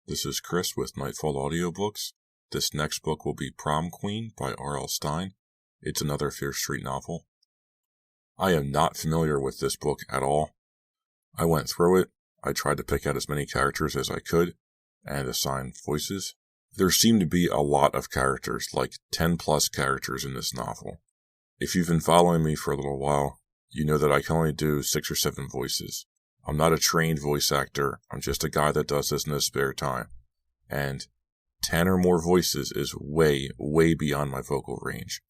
This is Chris with Nightfall Audiobooks. This next book will be Prom Queen by R.L. Stine. It's another Fear Street novel. I am not familiar with this book at all. I went through it. I tried to pick out as many characters as I could and assign voices. There seem to be a lot of characters, like 10 plus characters in this novel. If you've been following me for a little while, you know that I can only do 6 or 7 voices. I'm not a trained voice actor. I'm just a guy that does this in his spare time. And 10 or more voices is way, way beyond my vocal range.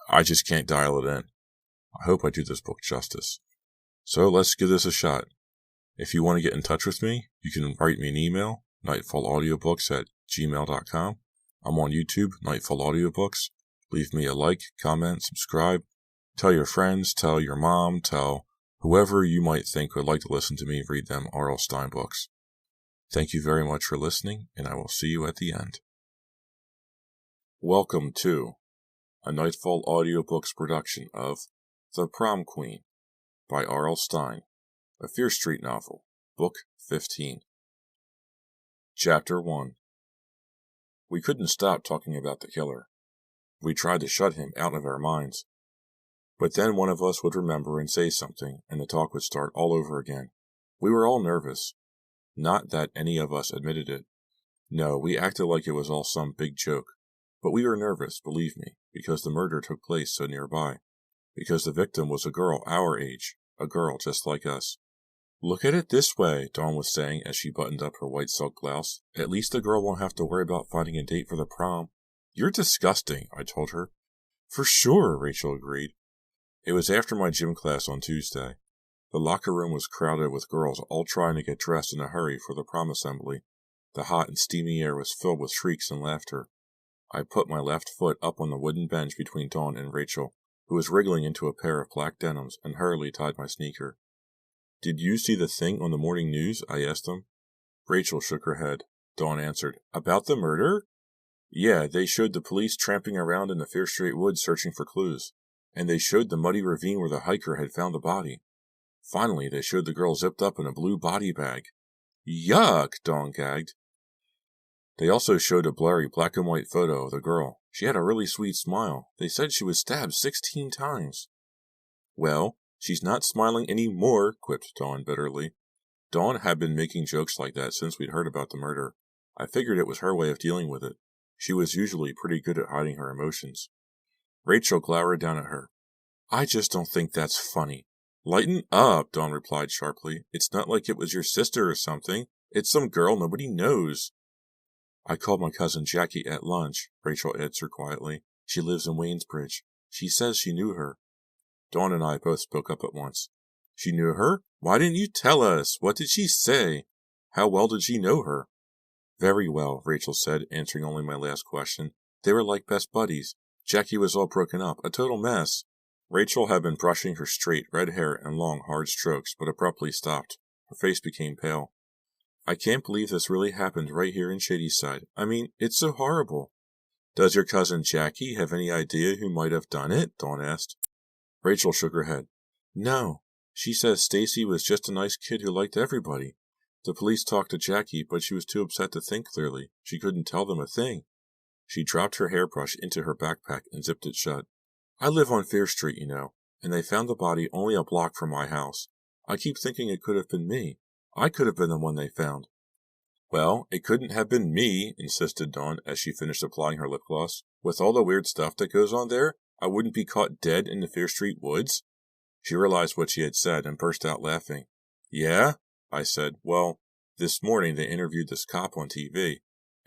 I just can't dial it in. I hope I do this book justice. So let's give this a shot. If you want to get in touch with me, you can write me an email, nightfallaudiobooks@gmail.com. I'm on YouTube, Nightfall Audiobooks. Leave me a like, comment, subscribe. Tell your friends, tell your mom, tell whoever you might think would like to listen to me read them R.L. Stine books. Thank you very much for listening, and I will see you at the end. Welcome to a Nightfall Audiobooks production of The Prom Queen by R.L. Stine, a Fear Street novel, Book 15. Chapter 1. We couldn't stop talking about the killer. We tried to shut him out of our minds. But then one of us would remember and say something, and the talk would start all over again. We were all nervous. Not that any of us admitted it. No, we acted like it was all some big joke. But we were nervous, believe me, because the murder took place so nearby. Because the victim was a girl our age, a girl just like us. Look at it this way, Dawn was saying as she buttoned up her white silk blouse. At least the girl won't have to worry about finding a date for the prom. You're disgusting, I told her. For sure, Rachel agreed. It was after my gym class on Tuesday. The locker room was crowded with girls all trying to get dressed in a hurry for the prom assembly. The hot and steamy air was filled with shrieks and laughter. I put my left foot up on the wooden bench between Dawn and Rachel, who was wriggling into a pair of black denims, and hurriedly tied my sneaker. Did you see the thing on the morning news? I asked them. Rachel shook her head. Dawn answered, About the murder? Yeah, they showed the police tramping around in the Fear Street woods searching for clues. And they showed the muddy ravine where the hiker had found the body. Finally, they showed the girl zipped up in a blue body bag. Yuck, Dawn gagged. They also showed a blurry black and white photo of the girl. She had a really sweet smile. They said she was stabbed 16 times. Well, she's not smiling any more, quipped Dawn bitterly. Dawn had been making jokes like that since we'd heard about the murder. I figured it was her way of dealing with it. She was usually pretty good at hiding her emotions. Rachel glowered down at her. I just don't think that's funny. Lighten up, Dawn replied sharply. It's not like it was your sister or something. It's some girl nobody knows. I called my cousin Jackie at lunch, Rachel answered quietly. She lives in Waynesbridge. She says she knew her. Dawn and I both spoke up at once. She knew her? Why didn't you tell us? What did she say? How well did she know her? Very well, Rachel said, answering only my last question. They were like best buddies. Jackie was all broken up, a total mess. Rachel had been brushing her straight, red hair in long, hard strokes, but abruptly stopped. Her face became pale. I can't believe this really happened right here in Shadyside. I mean, it's so horrible. Does your cousin Jackie have any idea who might have done it? Dawn asked. Rachel shook her head. No. She says Stacy was just a nice kid who liked everybody. The police talked to Jackie, but she was too upset to think clearly. She couldn't tell them a thing. She dropped her hairbrush into her backpack and zipped it shut. I live on Fear Street, you know, and they found the body only a block from my house. I keep thinking it could have been me. I could have been the one they found. Well, it couldn't have been me, insisted Dawn as she finished applying her lip gloss. With all the weird stuff that goes on there, I wouldn't be caught dead in the Fear Street woods. She realized what she had said and burst out laughing. Yeah? I said, well, this morning they interviewed this cop on TV.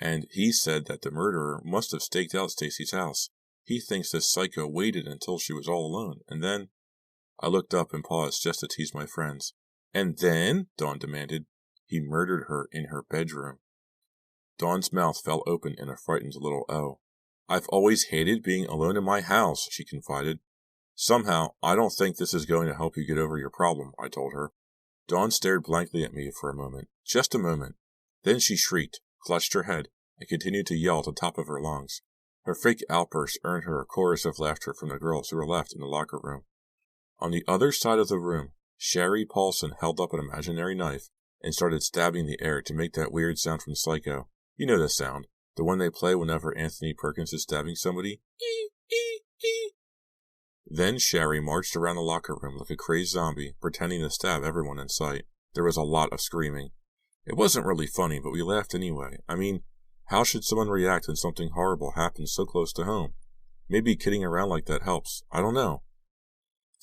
And he said that the murderer must have staked out Stacy's house. He thinks this psycho waited until she was all alone, and then... I looked up and paused just to tease my friends. And then? Dawn demanded. He murdered her in her bedroom. Dawn's mouth fell open in a frightened little O. I've always hated being alone in my house, she confided. Somehow, I don't think this is going to help you get over your problem, I told her. Dawn stared blankly at me for a moment. Just a moment. Then she shrieked, clutched her head, and continued to yell at the top of her lungs. Her fake outburst earned her a chorus of laughter from the girls who were left in the locker room. On the other side of the room, Sherry Paulson held up an imaginary knife and started stabbing the air to make that weird sound from Psycho. You know the sound, the one they play whenever Anthony Perkins is stabbing somebody. Ee, ee, ee. Then Sherry marched around the locker room like a crazed zombie, pretending to stab everyone in sight. There was a lot of screaming. It wasn't really funny, but we laughed anyway. I mean, how should someone react when something horrible happens so close to home? Maybe kidding around like that helps. I don't know.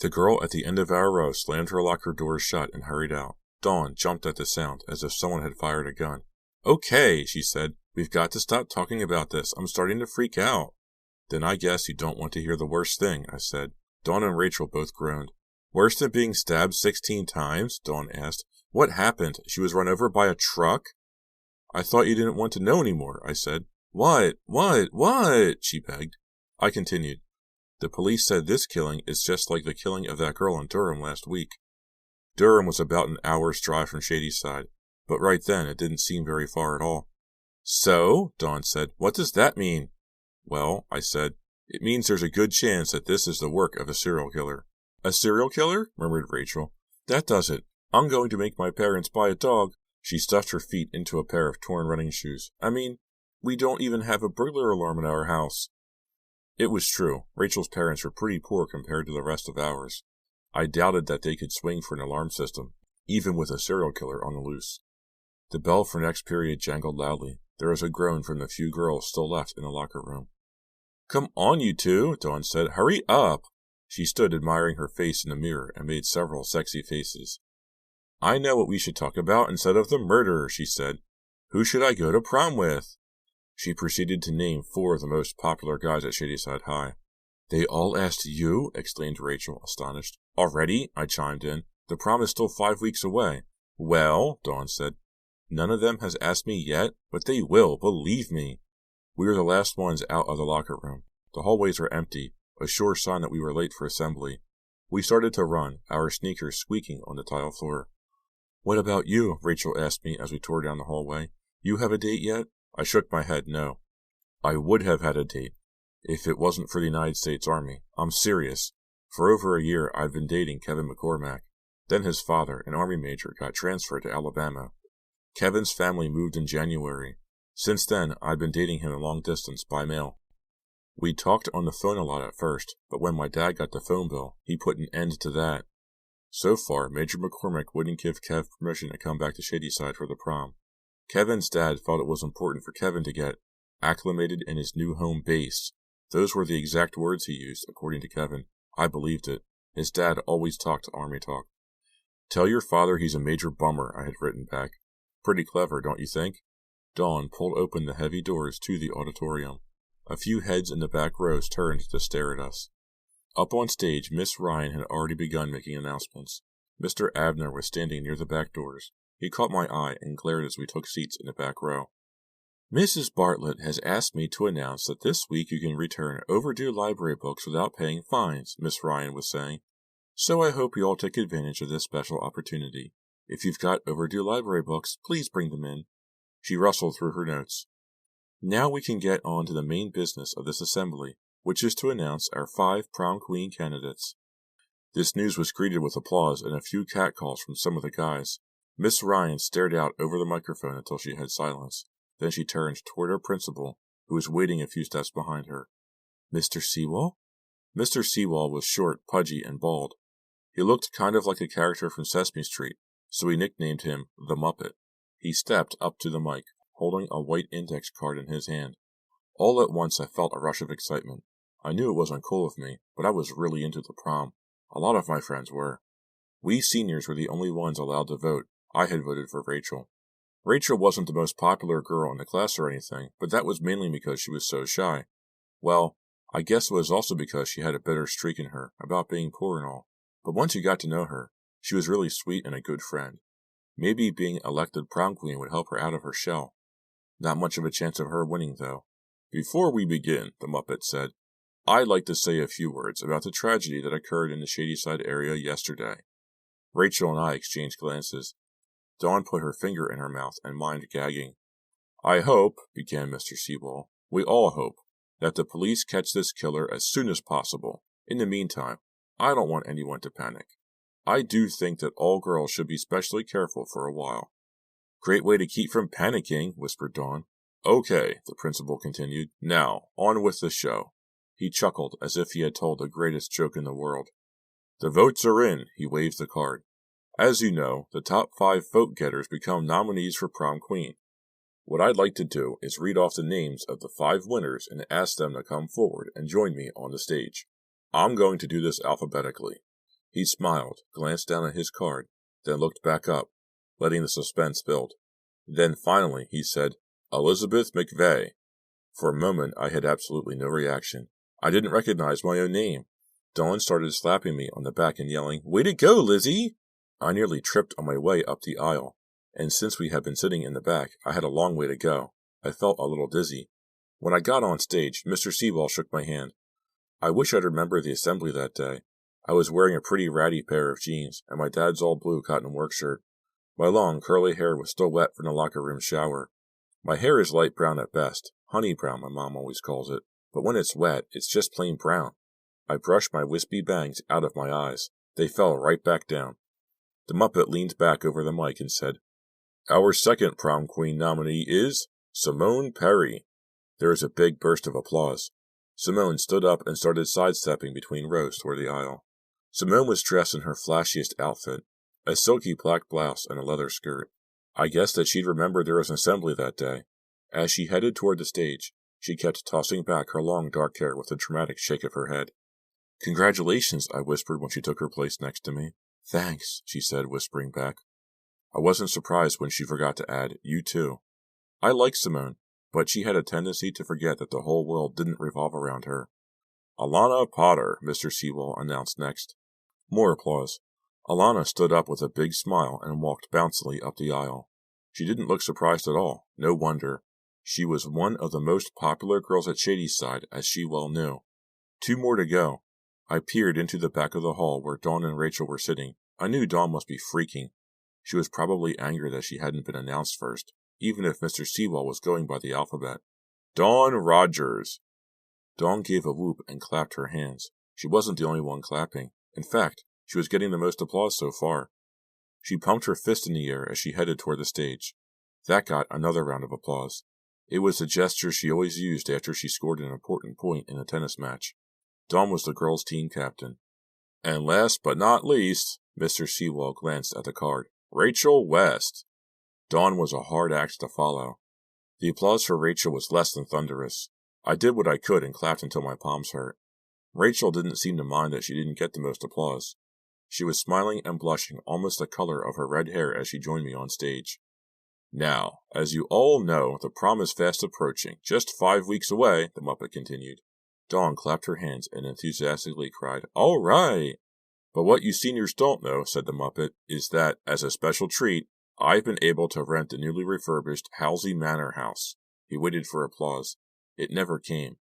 The girl at the end of our row slammed her locker doors shut and hurried out. Dawn jumped at the sound, as if someone had fired a gun. Okay, she said. We've got to stop talking about this. I'm starting to freak out. Then I guess you don't want to hear the worst thing, I said. Dawn and Rachel both groaned. Worse than being stabbed 16 times? Dawn asked. What happened? She was run over by a truck? I thought you didn't want to know any more, I said. What? She begged. I continued. The police said this killing is just like the killing of that girl in Durham last week. Durham was about an hour's drive from Shadyside, but right then it didn't seem very far at all. So, Dawn said, what does that mean? Well, I said, it means there's a good chance that this is the work of a serial killer. A serial killer? Murmured Rachel. That does it. I'm going to make my parents buy a dog. She stuffed her feet into a pair of torn running shoes. I mean, we don't even have a burglar alarm in our house. It was true. Rachel's parents were pretty poor compared to the rest of ours. I doubted that they could swing for an alarm system, even with a serial killer on the loose. The bell for next period jangled loudly. There was a groan from the few girls still left in the locker room. Come on, you two, Dawn said. Hurry up! She stood admiring her face in the mirror and made several sexy faces. I know what we should talk about instead of the murderer, she said. Who should I go to prom with? She proceeded to name 4 of the most popular guys at Shadyside High. They all asked you? Exclaimed Rachel, astonished. Already? I chimed in. The prom is still 5 weeks away. Well, Dawn said, none of them has asked me yet, but they will, believe me. We were the last ones out of the locker room. The hallways were empty, a sure sign that we were late for assembly. We started to run, our sneakers squeaking on the tile floor. What about you? Rachel asked me as we tore down the hallway. You have a date yet? I shook my head no. I would have had a date, if it wasn't for the United States Army. I'm serious. For over a year I've been dating Kevin McCormack. Then his father, an Army major, got transferred to Alabama. Kevin's family moved in January. Since then, I've been dating him long distance by mail. We talked on the phone a lot at first, but when my dad got the phone bill, he put an end to that. So far, Major McCormack wouldn't give Kev permission to come back to Shadyside for the prom. Kevin's dad felt it was important for Kevin to get acclimated in his new home base. Those were the exact words he used, according to Kevin. I believed it. His dad always talked Army talk. Tell your father he's a major bummer, I had written back. Pretty clever, don't you think? Dawn pulled open the heavy doors to the auditorium. A few heads in the back rows turned to stare at us. Up on stage, Miss Ryan had already begun making announcements. Mr. Abner was standing near the back doors. He caught my eye and glared as we took seats in the back row. Mrs. Bartlett has asked me to announce that this week you can return overdue library books without paying fines, Miss Ryan was saying. So I hope you all take advantage of this special opportunity. If you've got overdue library books, please bring them in. She rustled through her notes. Now we can get on to the main business of this assembly, which is to announce our 5 prom queen candidates. This news was greeted with applause and a few catcalls from some of the guys. Miss Ryan stared out over the microphone until she had silence. Then she turned toward her principal, who was waiting a few steps behind her. Mr. Sewall? Mr. Sewall was short, pudgy, and bald. He looked kind of like a character from Sesame Street, so we nicknamed him the Muppet. He stepped up to the mic, holding a white index card in his hand. All at once I felt a rush of excitement. I knew it wasn't cool of me, but I was really into the prom. A lot of my friends were. We seniors were the only ones allowed to vote. I had voted for Rachel. Rachel wasn't the most popular girl in the class or anything, but that was mainly because she was so shy. Well, I guess it was also because she had a bitter streak in her, about being poor and all. But once you got to know her, she was really sweet and a good friend. Maybe being elected prom queen would help her out of her shell. Not much of a chance of her winning, though. Before we begin, the Muppet said, I'd like to say a few words about the tragedy that occurred in the Shadyside area yesterday. Rachel and I exchanged glances. Dawn put her finger in her mouth and mind gagging. I hope, began Mr. Sewall, we all hope, that the police catch this killer as soon as possible. In the meantime, I don't want anyone to panic. I do think that all girls should be specially careful for a while. Great way to keep from panicking, whispered Dawn. Okay, the principal continued. Now, on with the show. He chuckled as if he had told the greatest joke in the world. The votes are in, he waved the card. As you know, the top 5 vote-getters become nominees for prom queen. What I'd like to do is read off the names of the 5 winners and ask them to come forward and join me on the stage. I'm going to do this alphabetically. He smiled, glanced down at his card, then looked back up, letting the suspense build. Then finally he said, Elizabeth McVeigh. For a moment I had absolutely no reaction. I didn't recognize my own name. Dawn started slapping me on the back and yelling, Way to go, Lizzie! I nearly tripped on my way up the aisle, and since we had been sitting in the back, I had a long way to go. I felt a little dizzy. When I got on stage, Mr. Seawall shook my hand. I wish I'd remembered the assembly that day. I was wearing a pretty ratty pair of jeans, and my dad's all blue cotton work shirt. My long, curly hair was still wet from the locker room shower. My hair is light brown at best, honey brown my mom always calls it, but when it's wet, it's just plain brown. I brushed my wispy bangs out of my eyes. They fell right back down. The Muppet leaned back over the mic and said, Our second prom queen nominee is Simone Perry. There was a big burst of applause. Simone stood up and started sidestepping between rows toward the aisle. Simone was dressed in her flashiest outfit, a silky black blouse and a leather skirt. I guessed that she'd remembered there was an assembly that day. As she headed toward the stage, she kept tossing back her long dark hair with a dramatic shake of her head. Congratulations, I whispered when she took her place next to me. Thanks, she said, whispering back. I wasn't surprised when she forgot to add, You too. I liked Simone, but she had a tendency to forget that the whole world didn't revolve around her. Alana Potter, Mr. Sewell announced next. More applause. Alana stood up with a big smile and walked bouncily up the aisle. She didn't look surprised at all. No wonder. She was one of the most popular girls at Shadyside, as she well knew. 2 more to go. I peered into the back of the hall where Dawn and Rachel were sitting. I knew Dawn must be freaking. She was probably angry that she hadn't been announced first, even if Mr. Sewell was going by the alphabet. Dawn Rogers. Dawn gave a whoop and clapped her hands. She wasn't the only one clapping. In fact, she was getting the most applause so far. She pumped her fist in the air as she headed toward the stage. That got another round of applause. It was the gesture she always used after she scored an important point in a tennis match. Dawn was the girls' team captain. And last but not least, Mr. Sewell glanced at the card. Rachel West. Dawn was a hard act to follow. The applause for Rachel was less than thunderous. I did what I could and clapped until my palms hurt. Rachel didn't seem to mind that she didn't get the most applause. She was smiling and blushing almost the color of her red hair as she joined me on stage. Now, as you all know, the prom is fast approaching. Just 5 weeks away, the Muppet continued. Dawn clapped her hands and enthusiastically cried, All right! But what you seniors don't know, said the Muppet, is that, as a special treat, I've been able to rent the newly refurbished Halsey Manor house. He waited for applause. It never came.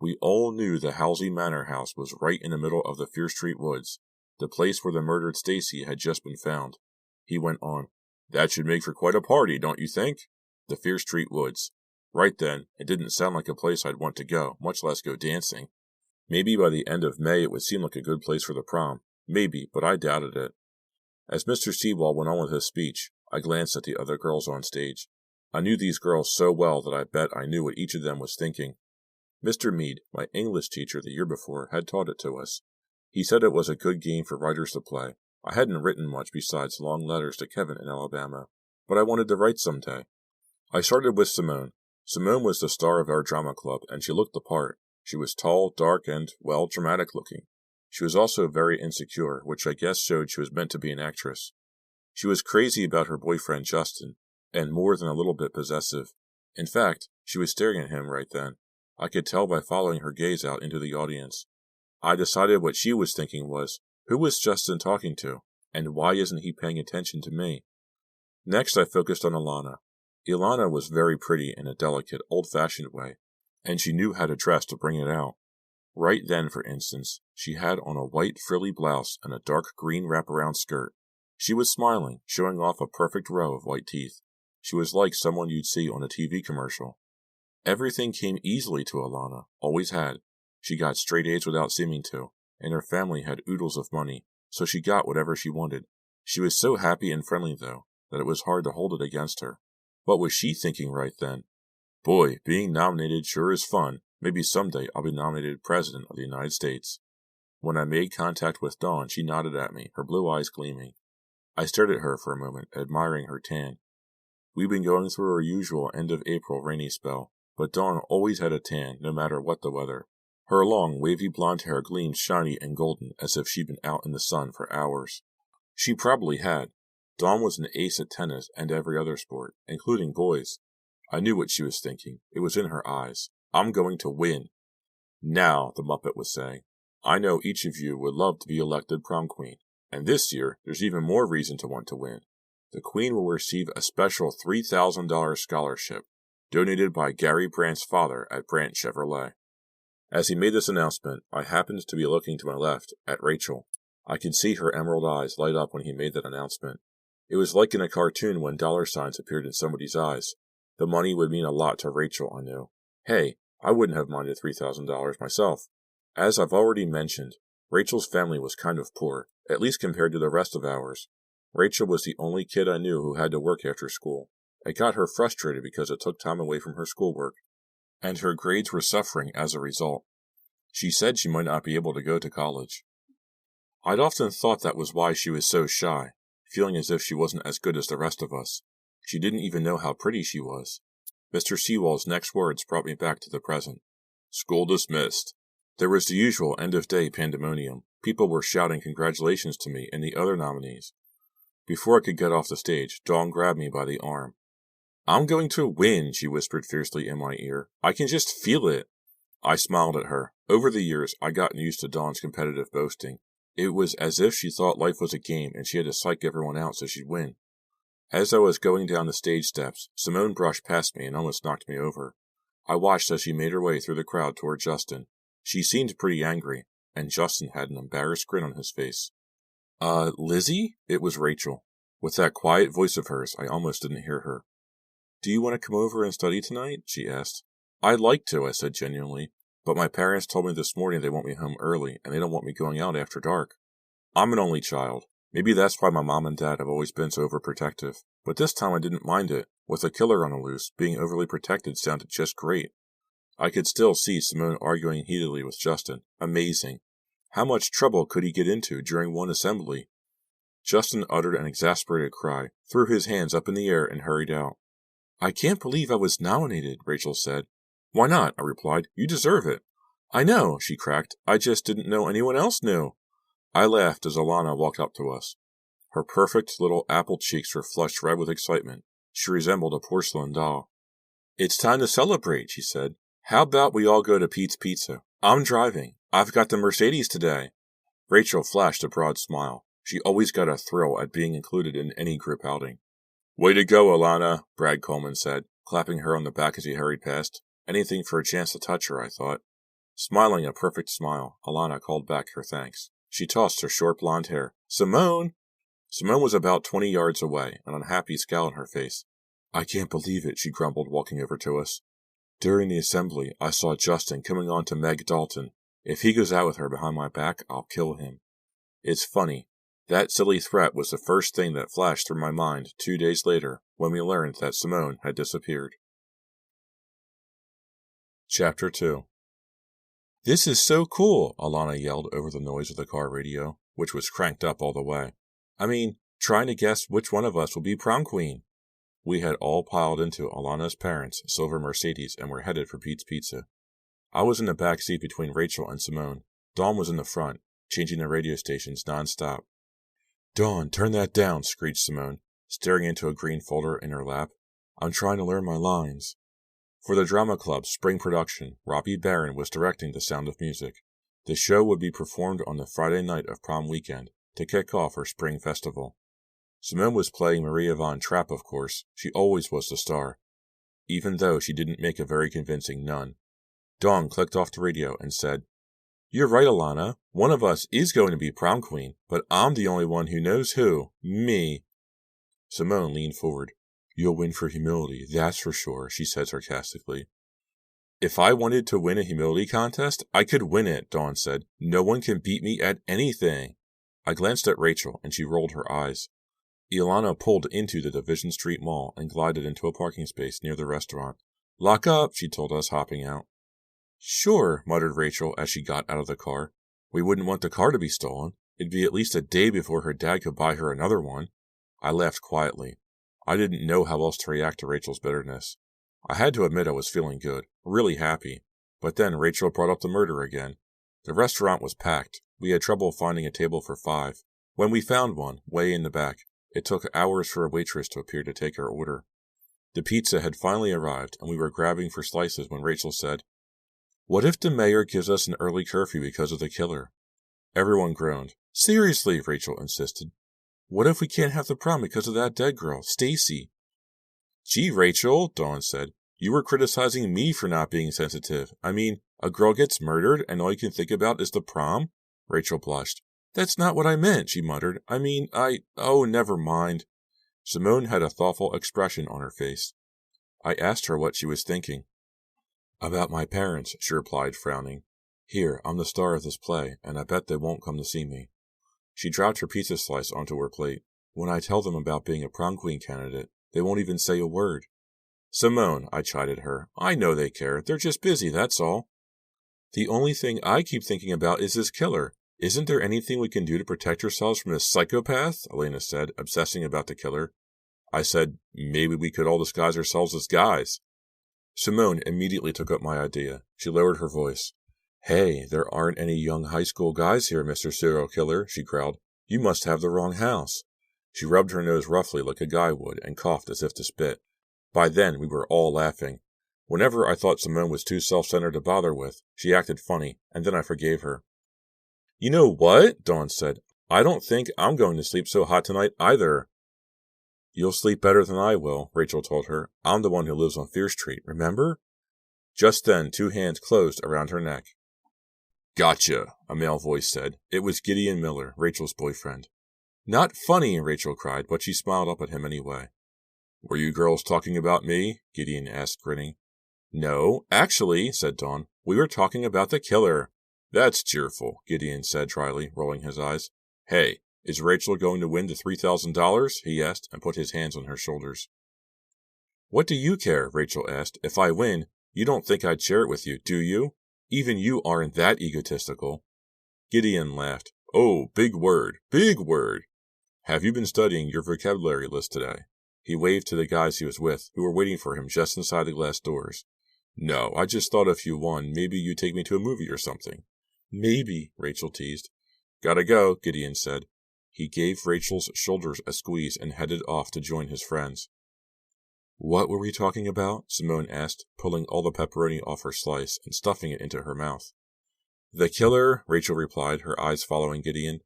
We all knew the Halsey Manor house was right in the middle of the Fear Street woods, the place where the murdered Stacy had just been found. He went on, That should make for quite a party, don't you think? The Fear Street woods. Right then, it didn't sound like a place I'd want to go, much less go dancing. Maybe by the end of May it would seem like a good place for the prom. Maybe, but I doubted it. As Mr. Sewell went on with his speech, I glanced at the other girls on stage. I knew these girls so well that I bet I knew what each of them was thinking. Mr. Meade, my English teacher the year before, had taught it to us. He said it was a good game for writers to play. I hadn't written much besides long letters to Kevin in Alabama, but I wanted to write someday. I started with Simone. Simone was the star of our drama club, and she looked the part. She was tall, dark, and, well, dramatic-looking. She was also very insecure, which I guess showed she was meant to be an actress. She was crazy about her boyfriend, Justin, and more than a little bit possessive. In fact, she was staring at him right then. I could tell by following her gaze out into the audience. I decided what she was thinking was, who was Justin talking to, and why isn't he paying attention to me? Next, I focused on Alana. Ilana was very pretty in a delicate, old-fashioned way, and she knew how to dress to bring it out. Right then, for instance, she had on a white frilly blouse and a dark green wraparound skirt. She was smiling, showing off a perfect row of white teeth. She was like someone you'd see on a TV commercial. Everything came easily to Alana, always had. She got straight A's without seeming to, and her family had oodles of money, so she got whatever she wanted. She was so happy and friendly, though. that it was hard to hold it against her. What was she thinking right then? Boy, being nominated sure is fun. Maybe someday I'll be nominated President of the United States. When I made contact with Dawn, she nodded at me, her blue eyes gleaming. I stared at her for a moment, admiring her tan. We'd been going through our usual end-of-April rainy spell, but Dawn always had a tan, no matter what the weather. Her long, wavy blonde hair gleamed shiny and golden, as if she'd been out in the sun for hours. She probably had. Dawn was an ace at tennis and every other sport, including boys. I knew what she was thinking. It was in her eyes. I'm going to win. Now, the Muppet was saying, I know each of you would love to be elected prom queen, and this year there's even more reason to want to win. The queen will receive a special $3,000 scholarship, donated by Gary Brandt's father at Brandt Chevrolet. As he made this announcement, I happened to be looking to my left, at Rachel. I could see her emerald eyes light up when he made that announcement. It was like in a cartoon when dollar signs appeared in somebody's eyes. The money would mean a lot to Rachel, I knew. Hey, I wouldn't have minded $3,000 myself. As I've already mentioned, Rachel's family was kind of poor, at least compared to the rest of ours. Rachel was the only kid I knew who had to work after school. It got her frustrated because it took time away from her schoolwork, and her grades were suffering as a result. She said she might not be able to go to college. I'd often thought that was why she was so shy, feeling as if she wasn't as good as the rest of us. She didn't even know how pretty she was. Mr. Sewall's next words brought me back to the present. School dismissed. There was the usual end-of-day pandemonium. People were shouting congratulations to me and the other nominees. Before I could get off the stage, Dawn grabbed me by the arm. I'm going to win, she whispered fiercely in my ear. I can just feel it. I smiled at her. Over the years, I'd gotten used to Dawn's competitive boasting. It was as if she thought life was a game and she had to psych everyone out so she'd win. As I was going down the stage steps, Simone brushed past me and almost knocked me over. I watched as she made her way through the crowd toward Justin. She seemed pretty angry, and Justin had an embarrassed grin on his face. Lizzie? It was Rachel. With that quiet voice of hers, I almost didn't hear her. Do you want to come over and study tonight? She asked. I'd like to, I said genuinely, but my parents told me this morning they want me home early, and they don't want me going out after dark. I'm an only child. Maybe that's why my mom and dad have always been so overprotective. But this time I didn't mind it. With a killer on the loose, being overly protected sounded just great. I could still see Simone arguing heatedly with Justin. Amazing. How much trouble could he get into during one assembly? Justin uttered an exasperated cry, threw his hands up in the air, and hurried out. I can't believe I was nominated, Rachel said. Why not? I replied. You deserve it. I know, she cracked. I just didn't know anyone else knew. I laughed as Alana walked up to us. Her perfect little apple cheeks were flushed red with excitement. She resembled a porcelain doll. It's time to celebrate, she said. How about we all go to Pete's Pizza? I'm driving. I've got the Mercedes today. Rachel flashed a broad smile. She always got a thrill at being included in any group outing. Way to go, Alana, Brad Coleman said, clapping her on the back as he hurried past. Anything for a chance to touch her, I thought. Smiling a perfect smile, Alana called back her thanks. She tossed her short blonde hair. Simone! Simone was about 20 yards away, an unhappy scowl on her face. I can't believe it, she grumbled, walking over to us. During the assembly, I saw Justin coming on to Meg Dalton. If he goes out with her behind my back, I'll kill him. It's funny. That silly threat was the first thing that flashed through my mind 2 days later when we learned that Simone had disappeared. Chapter 2. This is so cool, Alana yelled over the noise of the car radio, which was cranked up all the way. I mean, trying to guess which one of us will be prom queen. We had all piled into Alana's parents' silver Mercedes and were headed for Pete's Pizza. I was in the back seat between Rachel and Simone. Dawn was in the front, changing the radio stations non-stop. Dawn, turn that down, screeched Simone, staring into a green folder in her lap. I'm trying to learn my lines. For the drama club's spring production, Robbie Barron was directing The Sound of Music. The show would be performed on the Friday night of prom weekend to kick off her spring festival. Simone was playing Maria von Trapp, of course. She always was the star, even though she didn't make a very convincing nun. Dawn clicked off the radio and said, You're right, Alana. One of us is going to be prom queen, but I'm the only one who knows who. Me. Simone leaned forward. You'll win for humility, that's for sure, she said sarcastically. If I wanted to win a humility contest, I could win it, Dawn said. No one can beat me at anything. I glanced at Rachel, and she rolled her eyes. Ilana pulled into the Division Street Mall and glided into a parking space near the restaurant. "Lock up," she told us, hopping out. "Sure," muttered Rachel as she got out of the car. "We wouldn't want the car to be stolen. It'd be at least a day before her dad could buy her another one." I laughed quietly. I didn't know how else to react to Rachel's bitterness. I had to admit I was feeling good, really happy. But then Rachel brought up the murder again. The restaurant was packed. We had trouble finding a table for 5. When we found one, way in the back, it took hours for a waitress to appear to take our order. The pizza had finally arrived, and we were grabbing for slices when Rachel said, "What if the mayor gives us an early curfew because of the killer?" Everyone groaned. "Seriously," Rachel insisted. "What if we can't have the prom because of that dead girl, Stacy?" "Gee, Rachel," Dawn said, "you were criticizing me for not being sensitive. I mean, a girl gets murdered and all you can think about is the prom?" Rachel blushed. "That's not what I meant," she muttered. Oh, never mind." Simone had a thoughtful expression on her face. I asked her what she was thinking. "About my parents," she replied, frowning. "Here, I'm the star of this play, and I bet they won't come to see me." She dropped her pizza slice onto her plate. "When I tell them about being a prom queen candidate, they won't even say a word." "Simone," I chided her, "I know they care. They're just busy, that's all." "The only thing I keep thinking about is this killer. Isn't there anything we can do to protect ourselves from this psychopath?" Elena said, obsessing about the killer. I said, "Maybe we could all disguise ourselves as guys." Simone immediately took up my idea. She lowered her voice. "Hey, there aren't any young high school guys here, Mr. Serial Killer," she growled. "You must have the wrong house." She rubbed her nose roughly like a guy would and coughed as if to spit. By then, we were all laughing. Whenever I thought Simone was too self-centered to bother with, she acted funny, and then I forgave her. "You know what?" Dawn said. "I don't think I'm going to sleep so hot tonight either." "You'll sleep better than I will," Rachel told her. "I'm the one who lives on Fear Street, remember?" Just then, 2 hands closed around her neck. "Gotcha," a male voice said. It was Gideon Miller, Rachel's boyfriend. "Not funny," Rachel cried, but she smiled up at him anyway. "Were you girls talking about me?" Gideon asked, grinning. "No, actually," said Dawn. "We were talking about the killer." "That's cheerful," Gideon said dryly, rolling his eyes. "Hey, is Rachel going to win the $3,000? He asked, and put his hands on her shoulders. "What do you care?" Rachel asked. "If I win, you don't think I'd share it with you, do you? Even you aren't that egotistical." Gideon laughed. "Oh, big word, big word. Have you been studying your vocabulary list today?" He waved to the guys he was with, who were waiting for him just inside the glass doors. "No, I just thought if you won, maybe you'd take me to a movie or something." "Maybe," Rachel teased. "Gotta go," Gideon said. He gave Rachel's shoulders a squeeze and headed off to join his friends. "What were we talking about?" Simone asked, pulling all the pepperoni off her slice and stuffing it into her mouth. "The killer," Rachel replied, her eyes following Gideon.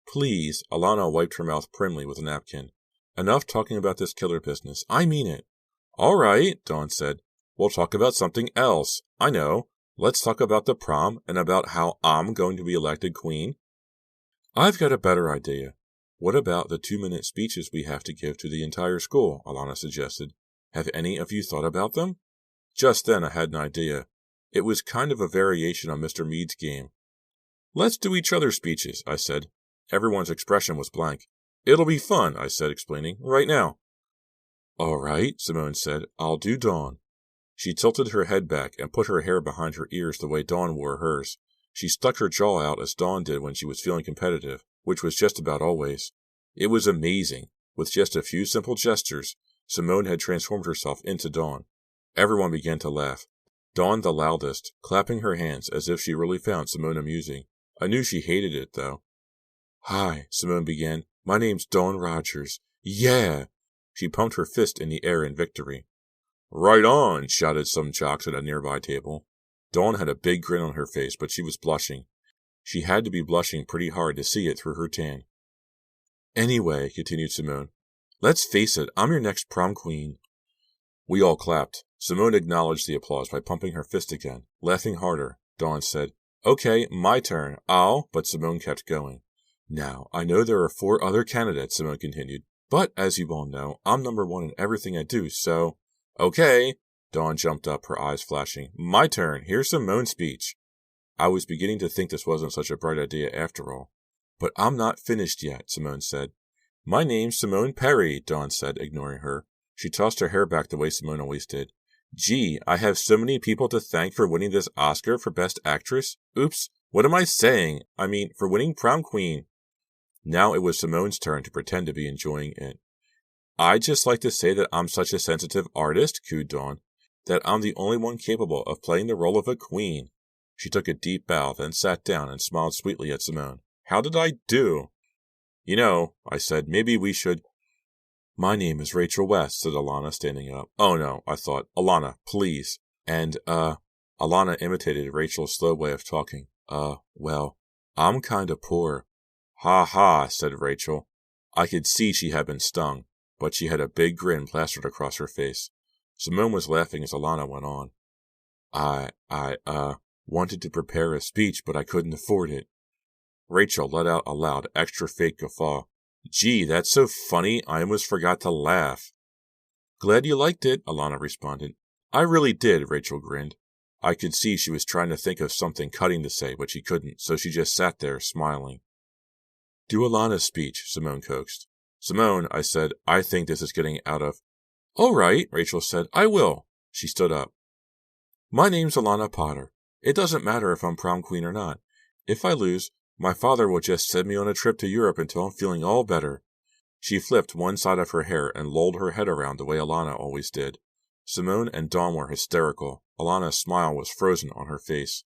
"Please," Alana wiped her mouth primly with a napkin. "Enough talking about this killer business. I mean it." "All right," Dawn said. "We'll talk about something else. I know. Let's talk about the prom and about how I'm going to be elected queen." "I've got a better idea. What about the 2-minute speeches we have to give to the entire school?" Alana suggested. "Have any of you thought about them?" Just then I had an idea. It was kind of a variation on Mr. Mead's game. "Let's do each other's speeches," I said. Everyone's expression was blank. "It'll be fun," I said, explaining. "Right now." "All right," Simone said. "I'll do Dawn." She tilted her head back and put her hair behind her ears the way Dawn wore hers. She stuck her jaw out as Dawn did when she was feeling competitive, which was just about always. It was amazing. With just a few simple gestures, Simone had transformed herself into Dawn. Everyone began to laugh. Dawn the loudest, clapping her hands as if she really found Simone amusing. I knew she hated it, though. "Hi," Simone began. "My name's Dawn Rogers. Yeah!" She pumped her fist in the air in victory. "Right on!" shouted some jocks at a nearby table. Dawn had a big grin on her face, but she was blushing. She had to be blushing pretty hard to see it through her tan. "Anyway," continued Simone, "let's face it, I'm your next prom queen." We all clapped. Simone acknowledged the applause by pumping her fist again, laughing harder. Dawn said, "Okay, my turn. But Simone kept going. "Now, I know there are 4 other candidates," Simone continued, "but as you all know, I'm number 1 in everything I do, so—" "Okay." Dawn jumped up, her eyes flashing. "My turn. Here's Simone's speech." I was beginning to think this wasn't such a bright idea after all. "But I'm not finished yet," Simone said. My name's Simone Perry, Dawn said, ignoring her. She tossed her hair back the way Simone always did. Gee, I have so many people to thank for winning this Oscar for Best Actress. Oops, what am I saying? I mean, for winning Prom Queen. Now it was Simone's turn to pretend to be enjoying it. I'd just like to say that I'm such a sensitive artist, cooed Dawn, that I'm the only one capable of playing the role of a queen. She took a deep bow, then sat down and smiled sweetly at Simone. How did I do? You know, I said, maybe we should... My name is Rachel West, said Alana, standing up. Oh no, I thought. Alana, please. And, Alana imitated Rachel's slow way of talking. Well, I'm kinda poor. Ha ha, said Rachel. I could see she had been stung, but she had a big grin plastered across her face. Simone was laughing as Alana went on. I wanted to prepare a speech, but I couldn't afford it. Rachel let out a loud, extra fake guffaw. Gee, that's so funny, I almost forgot to laugh. Glad you liked it, Alana responded. I really did, Rachel grinned. I could see she was trying to think of something cutting to say, but she couldn't, so she just sat there, smiling. Do Alana's speech, Simone coaxed. Simone, I said, I think this is getting out of... All right, Rachel said, I will. She stood up. My name's Alana Potter. It doesn't matter if I'm prom queen or not. If I lose, my father will just send me on a trip to Europe until I'm feeling all better. She flipped one side of her hair and lolled her head around the way Alana always did. Simone and Dawn were hysterical. Alana's smile was frozen on her face.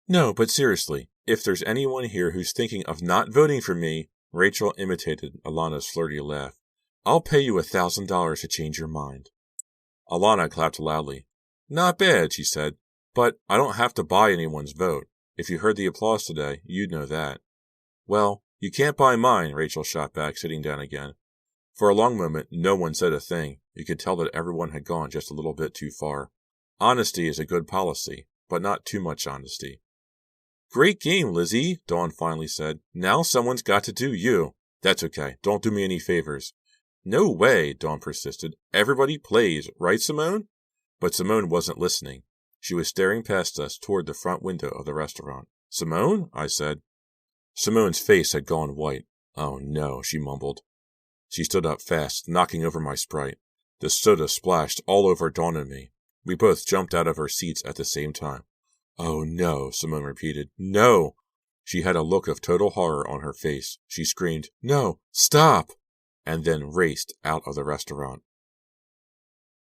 No, but seriously, if there's anyone here who's thinking of not voting for me, Rachel imitated Alana's flirty laugh. I'll pay you $1,000 to change your mind. Alana clapped loudly. Not bad, she said, but I don't have to buy anyone's vote. If you heard the applause today, you'd know that. Well, you can't buy mine, Rachel shot back, sitting down again. For a long moment, no one said a thing. You could tell that everyone had gone just a little bit too far. Honesty is a good policy, but not too much honesty. Great game, Lizzie, Dawn finally said. Now someone's got to do you. That's okay. Don't do me any favors. No way, Dawn persisted. Everybody plays, right, Simone? But Simone wasn't listening. She was staring past us toward the front window of the restaurant. Simone? I said. Simone's face had gone white. Oh no, she mumbled. She stood up fast, knocking over my Sprite. The soda splashed all over Dawn and me. We both jumped out of our seats at the same time. Oh no, Simone repeated. No! She had a look of total horror on her face. She screamed, No! Stop! And then raced out of the restaurant.